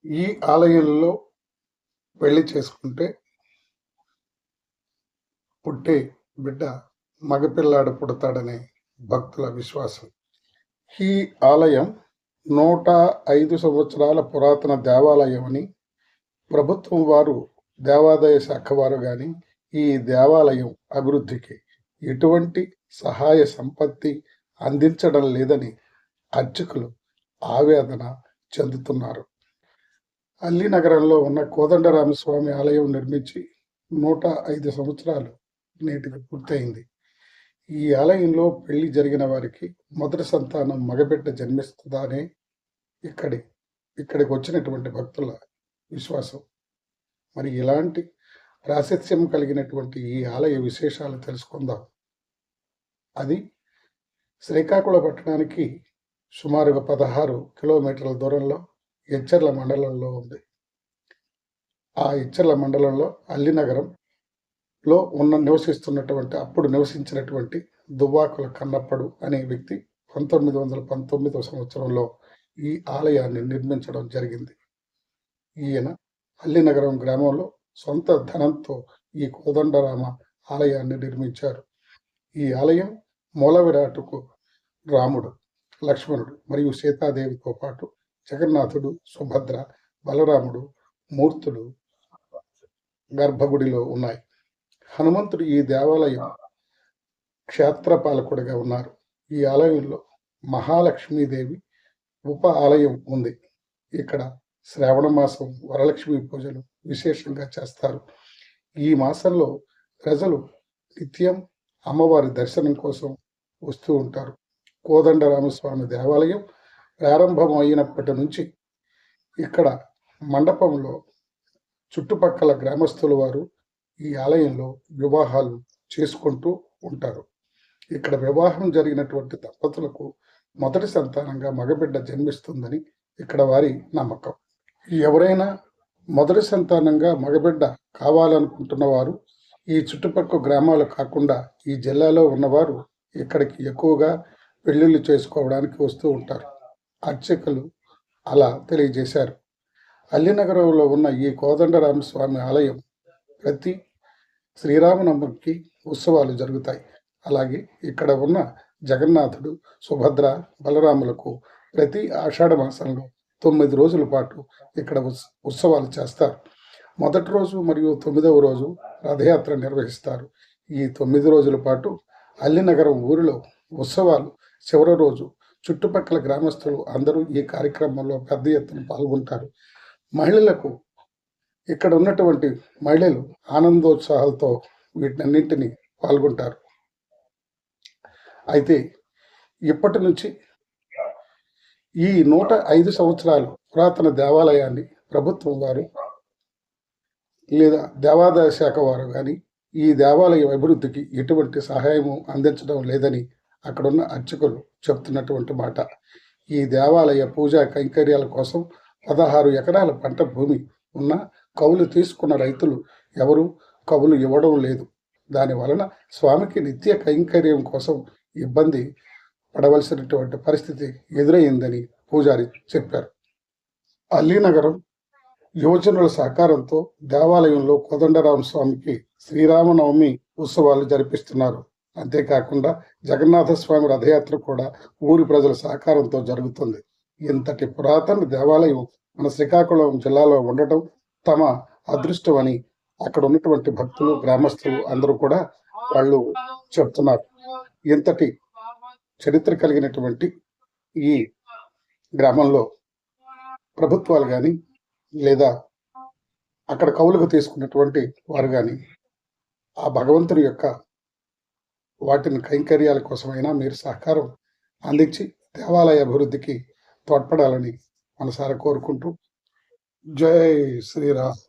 ఈ ఆలయంలో పెళ్లి చేసుకుంటే పుట్టే బిడ్డ మగపిల్లాడు పుడతాడనే భక్తుల విశ్వాసం. ఈ ఆలయం 105 సంవత్సరాల పురాతన దేవాలయం అని ప్రభుత్వం వారు, దేవాదాయ శాఖ వారు కానీ ఈ దేవాలయం అభివృద్ధికి ఎటువంటి సహాయ సంపత్తి అందించడం లేదని అర్చకులు ఆవేదన చెందుతున్నారు. అల్లి నగరంలో ఉన్న కోదండరామస్వామి ఆలయం నిర్మించి 105 సంవత్సరాలు నేటికి పూర్తయింది. ఈ ఆలయంలో పెళ్లి జరిగిన వారికి మొదటి సంతానం మగబిడ్డ జన్మిస్తుందనే ఇక్కడికి వచ్చినటువంటి భక్తుల విశ్వాసం. మరి ఇలాంటి ప్రాశస్త్యం కలిగినటువంటి ఈ ఆలయ విశేషాలు తెలుసుకుందాం. అది శ్రీకాకుళం పట్టణానికి సుమారుగా 16 కిలోమీటర్ల దూరంలో ఎచ్చర్ల మండలంలో ఉంది. ఆ ఎచ్చర్ల మండలంలో అల్లినగరంలో అప్పుడు నివసించినటువంటి దువ్వాకుల కన్నప్పడు అనే వ్యక్తి 1919 సంవత్సరంలో ఈ ఆలయాన్ని నిర్మించడం జరిగింది. ఈయన అల్లినగరం గ్రామంలో సొంత ధనంతో ఈ కోదండరామ ఆలయాన్ని నిర్మించారు. ఈ ఆలయం మూల విరాటుకు రాముడు, లక్ష్మణుడు మరియు సీతాదేవితో పాటు జగన్నాథుడు, సుభద్ర, బలరాముడు మూర్తులు గర్భగుడిలో ఉన్నాయి. హనుమంతుడు ఈ దేవాలయం క్షేత్రపాలకుడిగా ఉన్నారు. ఈ ఆలయంలో మహాలక్ష్మీదేవి ఉప ఆలయం ఉంది. ఇక్కడ శ్రావణ మాసం వరలక్ష్మి పూజలు విశేషంగా చేస్తారు. ఈ మాసంలో ప్రజలు నిత్యం అమ్మవారి దర్శనం కోసం వస్తూ ఉంటారు. కోదండరామస్వామి దేవాలయం ప్రారంభం అయినప్పటి నుంచి ఇక్కడ మండపంలో చుట్టుపక్కల గ్రామస్తుల వారు ఈ ఆలయంలో వివాహాలు చేసుకుంటూ ఉంటారు. ఇక్కడ వివాహం జరిగినటువంటి దంపతులకు మొదటి సంతానంగా మగబిడ్డ జన్మిస్తుందని ఇక్కడ వారి నమ్మకం. ఎవరైనా మొదటి సంతానంగా మగబిడ్డ కావాలనుకుంటున్న వారు ఈ చుట్టుపక్కల గ్రామాలు కాకుండా ఈ జిల్లాలో ఉన్నవారు ఇక్కడికి ఎక్కువగా పెళ్లిళ్ళు చేసుకోవడానికి వస్తూ ఉంటారు. అర్చకులు అలా తెలియజేశారు. అల్లినగరంలో ఉన్న ఈ కోదండరామస్వామి ఆలయం ప్రతి శ్రీరామనవమికి ఉత్సవాలు జరుగుతాయి. అలాగే ఇక్కడ ఉన్న జగన్నాథుడు, సుభద్ర, బలరాములకు ప్రతి ఆషాఢ మాసంలో 9 రోజుల పాటు ఇక్కడ ఉత్సవాలు చేస్తారు. మొదటి రోజు మరియు 9వ రోజు రథయాత్ర నిర్వహిస్తారు. ఈ 9 రోజుల పాటు అల్లినగరం ఊరిలో ఉత్సవాలు. చివరి రోజు చుట్టుపక్కల గ్రామస్తులు అందరూ ఈ కార్యక్రమంలో పెద్ద ఎత్తున పాల్గొంటారు. మహిళలకు ఇక్కడ ఉన్నటువంటి మహిళలు ఆనందోత్సాహాలతో వీటన్నింటినీ పాల్గొంటారు. అయితే ఇప్పటి నుంచి ఈ 105 సంవత్సరాలు పురాతన దేవాలయాన్ని ప్రభుత్వం వారు లేదా దేవాదాయ శాఖ వారు కానీ ఈ దేవాలయ అభివృద్ధికి ఎటువంటి సహాయము అందించడం లేదని అక్కడున్న అర్చకులు చెప్తున్నటువంటి మాట. ఈ దేవాలయ పూజా కైంకర్యాల కోసం 16 ఎకరాల పంట భూమి ఉన్న కవులు తీసుకున్న రైతులు ఎవరు కవులు ఇవ్వడం లేదు. దాని వలన స్వామికి నిత్య కైంకర్యం కోసం ఇబ్బంది పడవలసినటువంటి పరిస్థితి ఎదురైందని పూజారి చెప్పారు. అల్లినగరం యువజనుల సహకారంతో దేవాలయంలో కోదండరామ స్వామికి శ్రీరామనవమి ఉత్సవాలు జరిపిస్తున్నారు. అంతేకాకుండా జగన్నాథ స్వామి రథయాత్ర కూడా ఊరి ప్రజల సహకారంతో జరుగుతుంది. ఇంతటి పురాతన దేవాలయం మన శ్రీకాకుళం జిల్లాలో ఉండటం తమ అదృష్టం అని అక్కడ ఉన్నటువంటి భక్తులు, గ్రామస్తులు అందరూ కూడా వాళ్ళు చెప్తున్నారు. ఇంతటి చరిత్ర కలిగినటువంటి ఈ గ్రామంలో ప్రభుత్వాలు కానీ లేదా అక్కడ కవులకు తీసుకున్నటువంటి వారు కానీ ఆ భగవంతుని యొక్క వాటిని కైంకర్యాల కోసమైనా మీరు సహకారం అందించి దేవాలయ అభివృద్ధికి తోడ్పడాలని మనసారా కోరుకుంటూ జై శ్రీరామ్.